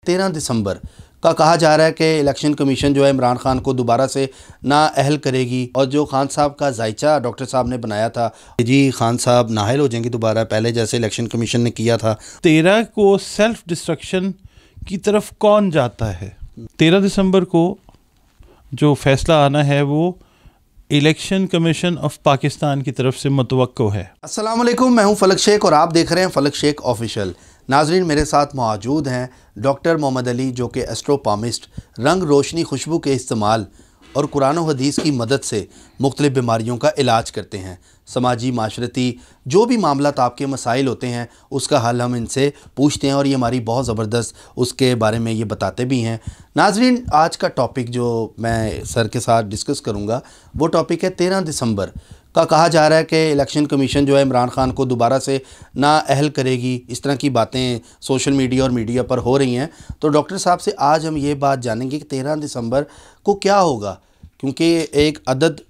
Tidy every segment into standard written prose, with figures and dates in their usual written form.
13 دسمبر کا کہا جا رہا ہے کہ الیکشن کمیشن جو ہے عمران خان کو دوبارہ سے نااہل کرے گی، اور جو خان صاحب کا ذائچہ ڈاکٹر صاحب نے بنایا تھا کہ جی خان صاحب نااہل ہو جائیں گے دوبارہ، پہلے جیسے الیکشن کمیشن نے کیا تھا۔ 13 کو سیلف ڈسٹرکشن کی طرف کون جاتا ہے؟ 13 دسمبر کو جو فیصلہ آنا ہے وہ الیکشن کمیشن آف پاکستان کی طرف سے متوقع ہے۔ السلام علیکم، میں ہوں فلک شیخ اور آپ دیکھ رہے ہیں فلک شیخ آفیشیل۔ ناظرین، میرے ساتھ موجود ہیں ڈاکٹر محمد علی، جو کہ ایسٹرو پامسٹ، رنگ روشنی خوشبو کے استعمال اور قرآن و حدیث کی مدد سے مختلف بیماریوں کا علاج کرتے ہیں۔ سماجی معاشرتی جو بھی معاملات آپ کے مسائل ہوتے ہیں اس کا حل ہم ان سے پوچھتے ہیں، اور یہ ہماری بہت زبردست اس کے بارے میں یہ بتاتے بھی ہیں۔ ناظرین، آج کا ٹاپک جو میں سر کے ساتھ ڈسکس کروں گا وہ ٹاپک ہے 13 دسمبر کا کہا جا رہا ہے کہ الیکشن کمیشن جو ہے عمران خان کو دوبارہ سے نااہل کرے گی۔ اس طرح کی باتیں سوشل میڈیا اور میڈیا پر ہو رہی ہیں، تو ڈاکٹر صاحب سے آج ہم یہ بات جانیں گے کہ 13 دسمبر کو کیا ہوگا، کیونکہ ایک عدد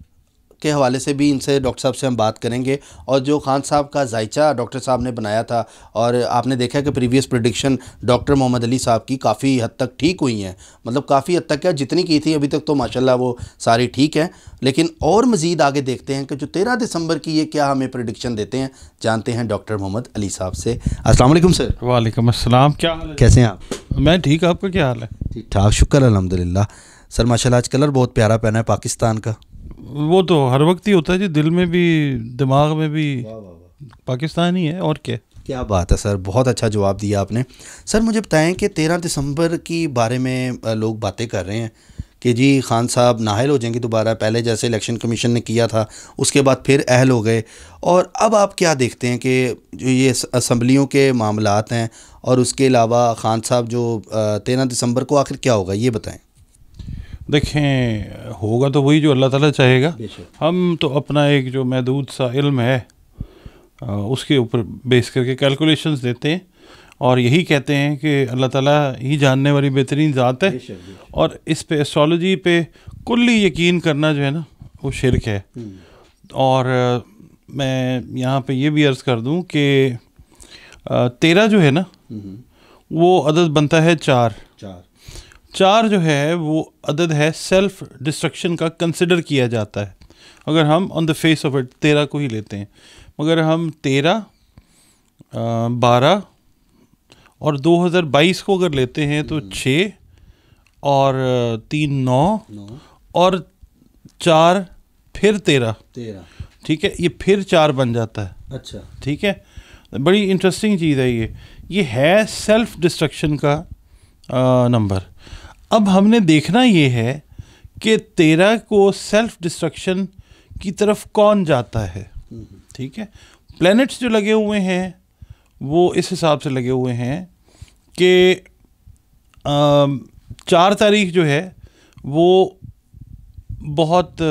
کے حوالے سے بھی ان سے ڈاکٹر صاحب سے ہم بات کریں گے، اور جو خان صاحب کا ذائچہ ڈاکٹر صاحب نے بنایا تھا، اور آپ نے دیکھا کہ پریویس پریڈکشن ڈاکٹر محمد علی صاحب کی کافی حد تک ٹھیک ہوئی ہیں، مطلب کافی حد تک کیا، جتنی کی تھی ابھی تک تو ماشاءاللہ وہ ساری ٹھیک ہیں، لیکن اور مزید آگے دیکھتے ہیں کہ جو 13 دسمبر کی یہ کیا ہمیں پریڈکشن دیتے ہیں۔ جانتے ہیں ڈاکٹر محمد علی صاحب سے۔ السلام علیکم سر۔ وعلیکم السلام، کیا حال ہے؟ کیسے ہیں آپ؟ میں ٹھیک، آپ کا کیا حال ہے؟ ٹھیک ٹھاک، شکر الحمدللہ۔ سر ماشاءاللہ آج کلر بہت پیارا پہنا ہے پاکستان کا۔ وہ تو ہر وقت ہی ہوتا ہے جی، دل میں بھی دماغ میں بھی پاکستان ہی ہے، اور کیا۔ کیا بات ہے سر، بہت اچھا جواب دیا آپ نے۔ سر مجھے بتائیں کہ 13 دسمبر کی بارے میں لوگ باتیں کر رہے ہیں کہ جی خان صاحب نااہل ہو جائیں گے دوبارہ، پہلے جیسے الیکشن کمیشن نے کیا تھا اس کے بعد پھر اہل ہو گئے، اور اب آپ کیا دیکھتے ہیں کہ جو یہ اسمبلیوں کے معاملات ہیں، اور اس کے علاوہ خان صاحب جو 13 دسمبر کو آخر کیا ہوگا یہ بتائیں۔ دیکھیں، ہوگا تو وہی جو اللہ تعالیٰ چاہے گا۔ ہم تو اپنا ایک جو محدود سا علم ہے اس کے اوپر بیس کر کے کیلکولیشنز دیتے ہیں، اور یہی کہتے ہیں کہ اللہ تعالیٰ ہی جاننے والی بہترین ذات ہے، اور اس پہ ایسٹرالوجی پہ کلی یقین کرنا جو ہے نا وہ شرک ہے۔ اور میں یہاں پہ یہ بھی عرض کر دوں کہ 13 جو ہے نا وہ عدد بنتا ہے 4 جو ہے وہ عدد ہے سیلف ڈسٹرکشن کا کنسیڈر کیا جاتا ہے، اگر ہم آن دا فیس آف اٹ 13 کو ہی لیتے ہیں، مگر ہم 13 12 اور 2022 کو اگر لیتے ہیں تو 6 اور 3 9 اور 4 پھر 13، ٹھیک ہے، یہ پھر 4 بن جاتا ہے۔ اچھا، ٹھیک ہے، بڑی انٹرسٹنگ چیز ہے یہ ہے سیلف ڈسٹرکشن کا نمبر۔ اب ہم نے دیکھنا یہ ہے کہ 13 کو سیلف ڈسٹرکشن کی طرف کون جاتا ہے، ٹھیک ہے۔ پلینٹس جو لگے ہوئے ہیں وہ اس حساب سے لگے ہوئے ہیں کہ 4 تاریخ جو ہے وہ بہت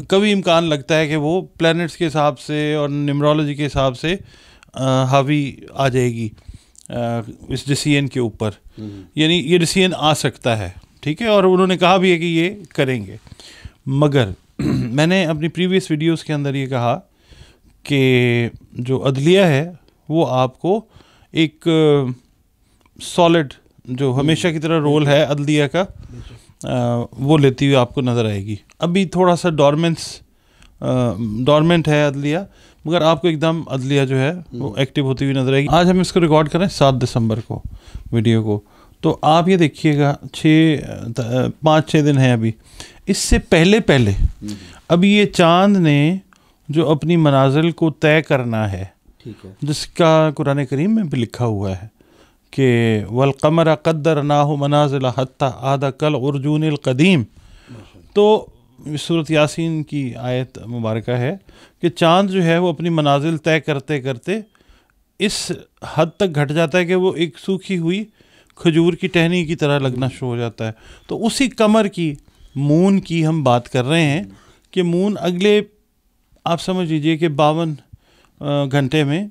کبھی امکان لگتا ہے کہ وہ پلینٹس کے حساب سے اور نیمرولوجی کے حساب سے حاوی آ جائے گی اس ڈیسیژن کے اوپر، یعنی یہ ڈیسیژن آ سکتا ہے، ٹھیک ہے، اور انہوں نے کہا بھی ہے کہ یہ کریں گے۔ مگر میں نے اپنی پریویس ویڈیوز کے اندر یہ کہا کہ جو عدلیہ ہے وہ آپ کو ایک سالڈ جو ہمیشہ کی طرح رول ہے عدلیہ کا وہ لیتی ہوئی آپ کو نظر آئے گی۔ ابھی تھوڑا سا ڈورمنٹ ہے عدلیہ، مگر آپ کو ایک دم عدلیہ جو ہے وہ ایکٹیو ہوتی ہوئی نظر آئے گی۔ آج ہم اس کو ریکارڈ کریں 7 دسمبر کو ویڈیو کو، تو آپ یہ دیکھیے گا 5-6 دن ہیں ابھی، اس سے پہلے ابھی یہ چاند نے جو اپنی منازل کو طے کرنا ہے، جس کا قرآن کریم میں بھی لکھا ہوا ہے کہ وَالْقَمَرَ قَدَّرْنَاهُ مَنَازِلَ حَتَّى عَادَ كَالْعُرْجُونِ الْقَدِيمِ۔ تو سورۃ یاسین کی آیت مبارکہ ہے کہ چاند جو ہے وہ اپنی منازل طے کرتے کرتے اس حد تک گھٹ جاتا ہے کہ وہ ایک سوکھی ہوئی کھجور کی ٹہنی کی طرح لگنا شروع ہو جاتا ہے۔ تو اسی قمر کی، مون کی ہم بات کر رہے ہیں کہ مون اگلے آپ سمجھ لیجئے کہ 52 گھنٹے میں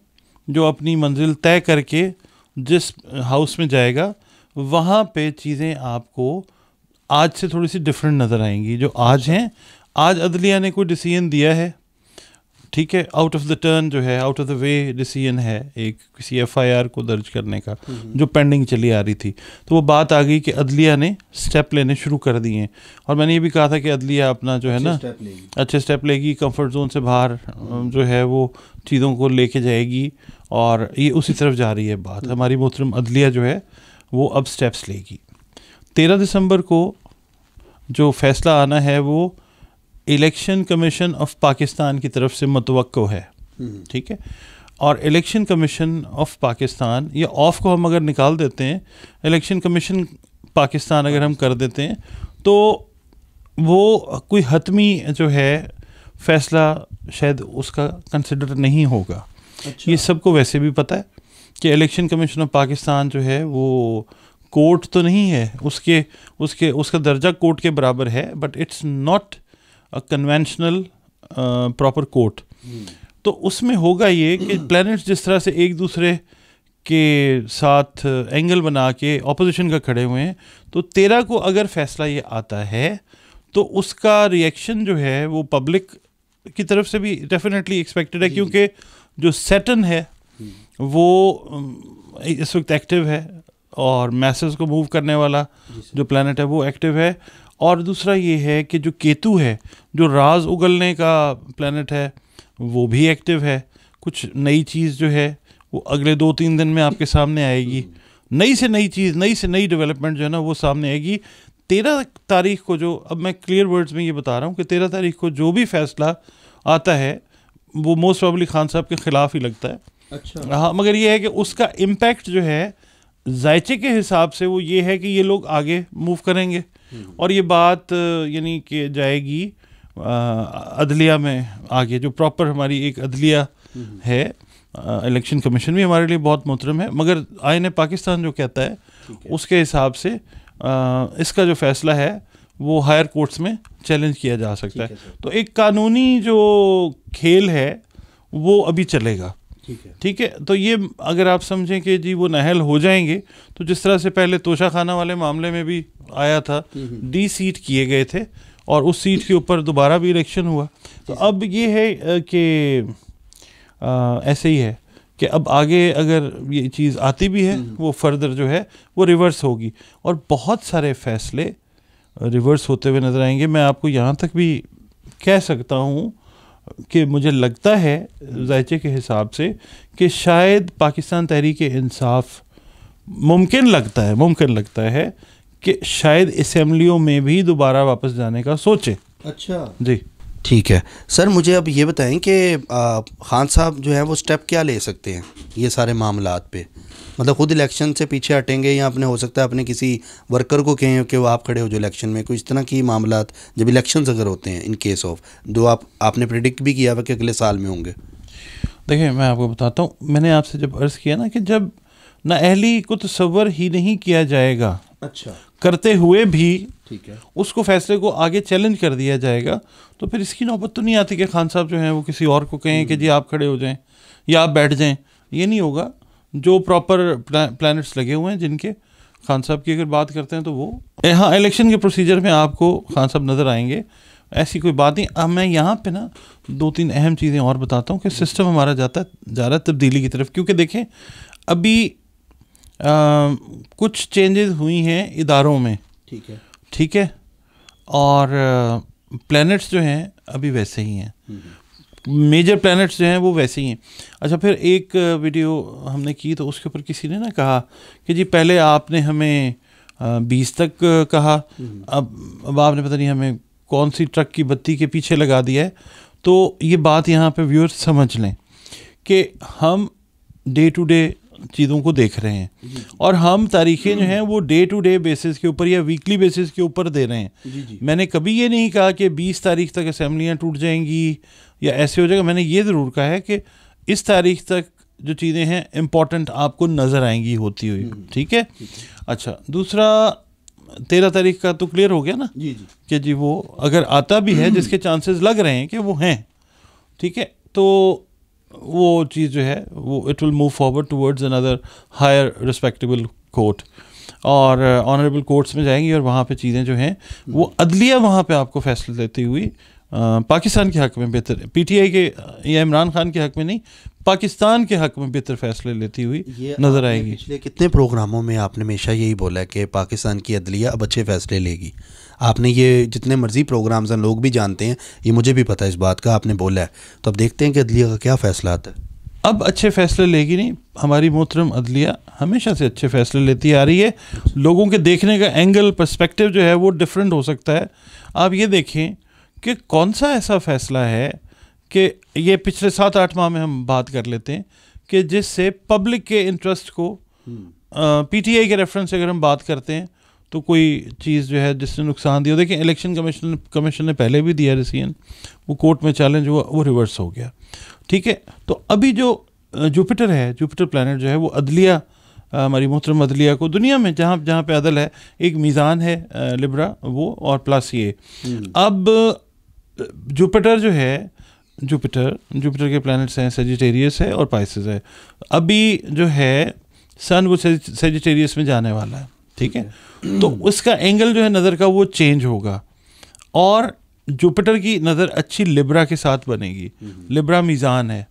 جو اپنی منزل طے کر کے جس ہاؤس میں جائے گا، وہاں پہ چیزیں آپ کو آج سے تھوڑی سی ڈفرینٹ نظر آئیں گی جو آج ہیں۔ آج عدلیہ نے کوئی ڈیسیژن دیا ہے، ٹھیک ہے, آؤٹ آف دا ٹرن جو ہے, out of the way decision ہے ایک کسی FIR کو درج کرنے کا جو پینڈنگ چلی آ رہی تھی. تو وہ بات آ گئی کہ عدلیہ نے اسٹیپ لینے شروع کر دیے ہیں, اور میں نے یہ بھی کہا تھا کہ عدلیہ اپنا جو ہے نا اچھے اسٹیپ لے گی, کمفرٹ زون سے باہر جو ہے وہ چیزوں کو لے کے جائے گی, اور یہ اسی طرف جا رہی ہے بات. ہماری محترم عدلیہ جو ہے وہ اب اسٹیپس لے گی. 13 دسمبر کو جو فیصلہ آنا ہے وہ الیکشن کمیشن آف پاکستان کی طرف سے متوقع ہے, ٹھیک ہے. اور الیکشن کمیشن آف پاکستان, یہ آف کو ہم اگر نکال دیتے ہیں, الیکشن کمیشن پاکستان اگر ہم کر دیتے ہیں, تو وہ کوئی حتمی جو ہے فیصلہ شاید اس کا کنسیڈر نہیں ہوگا. یہ سب کو ویسے بھی پتہ ہے کہ الیکشن کمیشن آف پاکستان جو ہے وہ کورٹ تو نہیں ہے, اس کا درجہ کورٹ کے برابر ہے, but it's not conventional proper court. تو اس میں ہوگا یہ کہ پلینٹس جس طرح سے ایک دوسرے کے ساتھ اینگل بنا کے اپوزیشن کا کھڑے ہوئے ہیں, تو 13 کو اگر فیصلہ یہ آتا ہے تو اس کا ریئیکشن جو ہے وہ پبلک کی طرف سے بھی ڈیفینیٹلی ایکسپیکٹڈ ہے, کیونکہ جو سیٹن ہے وہ اس وقت ایکٹیو ہے, اور میسز کو موو کرنے والا جو پلانٹ ہے وہ ایکٹیو ہے. اور دوسرا یہ ہے کہ جو کیتو ہے جو راز اگلنے کا پلانٹ ہے وہ بھی ایکٹیو ہے. کچھ نئی چیز جو ہے وہ اگلے 2-3 دن میں آپ کے سامنے آئے گی, نئی سے نئی چیز, نئی سے نئی ڈیولپمنٹ جو ہے نا وہ سامنے آئے گی. 13 تاریخ کو جو, اب میں کلیئر ورڈز میں یہ بتا رہا ہوں کہ 13 تاریخ کو جو بھی فیصلہ آتا ہے وہ موسٹ پروبیبلی خان صاحب کے خلاف ہی لگتا ہے. اچھا ہاں, مگر یہ ہے کہ اس کا امپیکٹ جو ہے ذائچے کے حساب سے وہ یہ ہے کہ یہ لوگ آگے موو کریں گے, اور یہ بات یعنی کہ جائے گی عدلیہ میں آگے. جو پراپر ہماری ایک عدلیہ ہے, الیکشن کمیشن بھی ہمارے لیے بہت محترم ہے, مگر آئین پاکستان جو کہتا ہے اس کے حساب سے اس کا جو فیصلہ ہے وہ ہائر کورٹس میں چیلنج کیا جا سکتا ہے. تو ایک قانونی جو کھیل ہے وہ ابھی چلے گا, ٹھیک ہے. تو یہ اگر آپ سمجھیں کہ جی وہ نااہل ہو جائیں گے, تو جس طرح سے پہلے توشہ خانہ والے معاملے میں بھی آیا تھا, ڈی سیٹ کیے گئے تھے اور اس سیٹ کے اوپر دوبارہ بھی الیکشن ہوا. تو اب یہ ہے کہ ایسے ہی ہے کہ اب آگے اگر یہ چیز آتی بھی ہے وہ فردر جو ہے وہ ریورس ہوگی, اور بہت سارے فیصلے ریورس ہوتے ہوئے نظر آئیں گے. میں آپ کو یہاں تک بھی کہہ سکتا ہوں کہ مجھے لگتا ہے ذائچے کے حساب سے کہ شاید پاکستان تحریک انصاف ممکن لگتا ہے کہ شاید اسمبلیوں میں بھی دوبارہ واپس جانے کا سوچے. اچھا جی ٹھیک ہے سر, مجھے اب یہ بتائیں کہ خان صاحب جو ہے وہ سٹیپ کیا لے سکتے ہیں یہ سارے معاملات پہ, مطلب خود الیکشن سے پیچھے ہٹیں گے یا اپنے ہو سکتا ہے اپنے کسی ورکر کو کہیں کہ وہ آپ کھڑے ہو جو الیکشن میں, کوئی اس طرح کی معاملات جب الیکشنز اگر ہوتے ہیں ان کیس آف جو آپ نے پریڈکٹ بھی کیا ہوا کہ اگلے سال میں ہوں گے. دیکھیں میں آپ کو بتاتا ہوں, میں نے آپ سے جب عرض کیا نا کہ جب نااہلی کو تصور ہی نہیں کیا جائے گا, اچھا کرتے ہوئے بھی ٹھیک ہے اس کو فیصلے کو آگے چیلنج کر دیا جائے گا, تو پھر اس کی نوبت تو نہیں آتی کہ خان صاحب جو ہیں وہ کسی اور کو کہیں کہ جی آپ کھڑے ہو جائیں یا آپ بیٹھ جائیں. یہ نہیں ہوگا. جو پراپر پلانٹس لگے ہوئے ہیں جن کے, خان صاحب کی اگر بات کرتے ہیں تو وہ ہاں الیکشن کے پروسیجر میں آپ کو خان صاحب نظر آئیں گے, ایسی کوئی بات نہیں. اب میں یہاں پہ نا 2-3 اہم چیزیں اور بتاتا ہوں کہ سسٹم ہمارا جا رہا ہے تبدیلی کی طرف, کیونکہ دیکھیں ابھی کچھ چینجز ہوئی ہیں اداروں میں, ٹھیک ہے, اور پلانٹس جو ہیں ابھی ویسے ہی ہیں, میجر پلانٹس جو ہیں وہ ویسے ہی ہیں. اچھا پھر ایک ویڈیو ہم نے کی تو اس کے اوپر کسی نے نا کہا کہ جی پہلے آپ نے ہمیں 20 تک کہا, اب آپ نے پتہ نہیں ہمیں کون سی ٹرک کی بتی کے پیچھے لگا دیا ہے. تو یہ بات یہاں پہ ویورز سمجھ لیں کہ ہم ڈے ٹو ڈے چیزوں کو دیکھ رہے ہیں, اور ہم تاریخیں جو ہیں وہ ڈے ٹو ڈے بیسس کے اوپر یا ویکلی بیسس کے اوپر دے رہے ہیں. میں نے کبھی یہ نہیں کہا کہ 20 تاریخ تک اسمبلیاں ٹوٹ جائیں گی یا ایسے ہو جائے گا. میں نے یہ ضرور کہا ہے کہ اس تاریخ تک جو چیزیں ہیں امپورٹنٹ آپ کو نظر آئیں گی ہوتی ہوئی, ٹھیک ہے. اچھا دوسرا 13 تاریخ کا تو کلیئر ہو گیا نا کہ جی وہ اگر آتا بھی ہے جس کے چانسز لگ رہے ہیں کہ وہ ہیں, ٹھیک ہے, تو وہ چیز جو ہے وہ it will move forward towards another higher respectable court, اور آنریبل کورٹس میں جائیں گی, اور وہاں پہ چیزیں جو ہیں وہ عدلیہ وہاں پہ آپ کو فیصلہ لیتی ہوئی پاکستان کے حق میں بہتر، پی ٹی آئی کے یا عمران خان کے حق میں نہیں، پاکستان کے حق میں بہتر فیصلے لیتی ہوئی نظر آئے گی. پچھلے کتنے پروگراموں میں آپ نے ہمیشہ یہی بولا ہے کہ پاکستان کی عدلیہ اب اچھے فیصلے لے گی. آپ نے یہ جتنے مرضی پروگرامز ہیں لوگ بھی جانتے ہیں، یہ مجھے بھی پتہ ہے اس بات کا، آپ نے بولا ہے. تو اب دیکھتے ہیں کہ عدلیہ کا کیا فیصلہ آتا ہے. اب اچھے فیصلے لے گی نہیں، ہماری محترم عدلیہ ہمیشہ سے اچھے فیصلے لیتی آ رہی ہے. لوگوں کے دیکھنے کا اینگل، پرسپیکٹیو جو ہے وہ ڈفرینٹ ہو سکتا ہے. آپ یہ دیکھیں کہ کون سا ایسا فیصلہ ہے کہ یہ پچھلے 7-8 ماہ میں ہم بات کر لیتے ہیں کہ جس سے پبلک کے انٹرسٹ کو، پی ٹی آئی کے ریفرنس سے اگر ہم بات کرتے ہیں تو کوئی چیز جو ہے جس نے نقصان دیا. دیکھیں الیکشن کمیشن نے پہلے بھی دیا ڈیسیژن، وہ کورٹ میں چیلنج ہوا، وہ ریورس ہو گیا. ٹھیک ہے، تو ابھی جو جوپیٹر ہے، جوپیٹر پلانٹ جو ہے وہ عدلیہ، ہماری محترم عدلیہ کو دنیا میں جہاں پہ عدل ہے، ایک میزان ہے لبرا وہ، اور پلس یہ اب جوپیٹر جو ہے، جوپیٹر کے پلانٹس ہیں، سیجیٹیریس ہے اور پائسز ہے. ابھی جو ہے سن وہ سیجیٹیریس میں جانے والا ہے. ٹھیک ہے، تو اس کا اینگل جو ہے نظر کا وہ چینج ہوگا، اور جوپیٹر کی نظر اچھی لبرا کے ساتھ بنے گی. لبرا میزان ہے.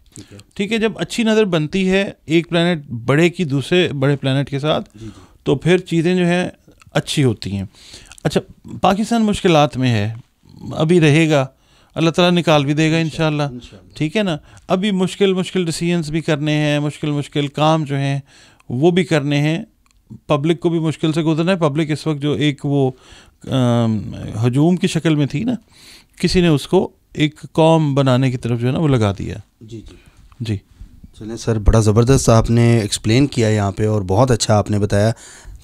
ٹھیک ہے، جب اچھی نظر بنتی ہے ایک پلانٹ بڑے کی دوسرے بڑے پلانٹ کے ساتھ، تو پھر چیزیں جو ہیں اچھی ہوتی ہیں. اچھا، پاکستان مشکلات میں ہے، ابھی رہے گا، اللہ تعالیٰ نکال بھی دے گا انشاءاللہ. ٹھیک ہے نا، ابھی مشکل ڈیسیژنس بھی کرنے ہیں، مشکل کام جو ہیں وہ بھی کرنے ہیں. پبلک کو بھی مشکل سے گزرنا ہے. پبلک اس وقت جو ایک وہ ہجوم کی شکل میں تھی نا، کسی نے اس کو ایک قوم بنانے کی طرف جو ہے نا وہ لگا دیا. جی چلیں سر، بڑا زبردست آپ نے ایکسپلین کیا یہاں پہ، اور بہت اچھا آپ نے بتایا.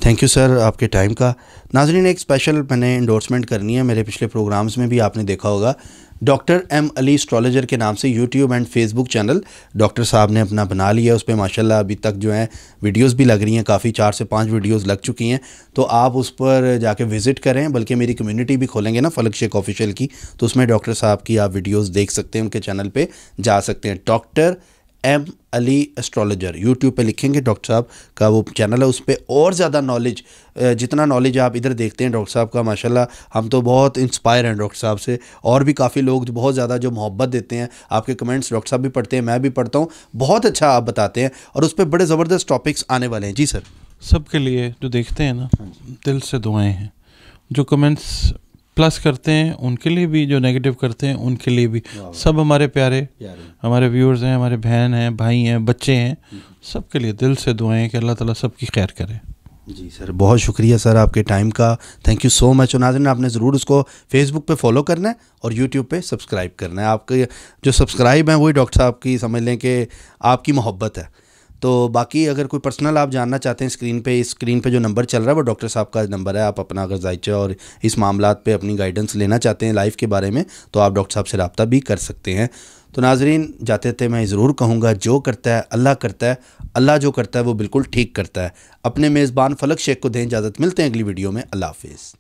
تھینک یو سر آپ کے ٹائم کا. ناظرین، ایک اسپیشل میں نے انڈورسمنٹ کرنی ہے. میرے پچھلے پروگرامز میں بھی آپ نے دیکھا ہوگا، ڈاکٹر ایم علی اسٹرالوجر کے نام سے YouTube and Facebook channel doctor صاحب نے اپنا بنا لیا ہے. اس پہ ماشاءاللہ ابھی تک جو ہیں ویڈیوز بھی لگ رہی ہیں، کافی 4 سے 5 ویڈیوز لگ چکی ہیں. تو آپ اس پر جا کے وزٹ کریں، بلکہ میری کمیونٹی بھی کھولیں گے نا فلک شیخ آفیشیل کی، تو اس میں ڈاکٹر صاحب کی آپ ویڈیوز دیکھ سکتے ہیں، ان کے چینل پہ جا سکتے ہیں. ڈاکٹر ایم علی اسٹرالوجر یوٹیوب پہ لکھیں گے، ڈاکٹر صاحب کا وہ چینل ہے، اس پہ اور زیادہ نالج، جتنا نالج آپ ادھر دیکھتے ہیں ڈاکٹر صاحب کا، ماشاءاللہ ہم تو بہت انسپائر ہیں ڈاکٹر صاحب سے. اور بھی کافی لوگ جو بہت زیادہ جو محبت دیتے ہیں، آپ کے کمنٹس ڈاکٹر صاحب بھی پڑھتے ہیں، میں بھی پڑھتا ہوں. بہت اچھا آپ بتاتے ہیں، اور اس پہ بڑے زبردست ٹاپکس آنے والے ہیں. جی سر. سب کے لیے جو دیکھتے ہیں نا، دل سے دعائیں ہیں. جو کمنٹس پلس کرتے ہیں ان کے لیے بھی، جو نیگیٹو کرتے ہیں ان کے لیے بھی، سب ہمارے پیارے ہمارے ویورز ہیں، ہمارے بہن ہیں، بھائی ہیں، بچے ہیں. سب کے لیے دل سے دعائیں کہ اللہ تعالیٰ سب کی خیر کرے. جی سر، بہت شکریہ سر آپ کے ٹائم کا. تھینک یو سو مچ. ناظرین، آپ نے ضرور اس کو فیس بک پہ فالو کرنا ہے اور یوٹیوب پہ سبسکرائب کرنا ہے. آپ کے جو سبسکرائب ہیں وہی ڈاکٹر صاحب کی سمجھ لیں کہ آپ کی محبت ہے. تو باقی اگر کوئی پرسنل آپ جاننا چاہتے ہیں، اسکرین پہ جو نمبر چل رہا ہے وہ ڈاکٹر صاحب کا نمبر ہے. آپ اپنا اگر ذائچہ اور اس معاملات پہ اپنی گائیڈنس لینا چاہتے ہیں لائف کے بارے میں، تو آپ ڈاکٹر صاحب سے رابطہ بھی کر سکتے ہیں. تو ناظرین، جاتے تھے میں ضرور کہوں گا، جو کرتا ہے اللہ کرتا ہے، اللہ جو کرتا ہے وہ بالکل ٹھیک کرتا ہے. اپنے میزبان فلک شیخ کو دیں اجازت. ملتے ہیں اگلی ویڈیو میں. اللہ حافظ.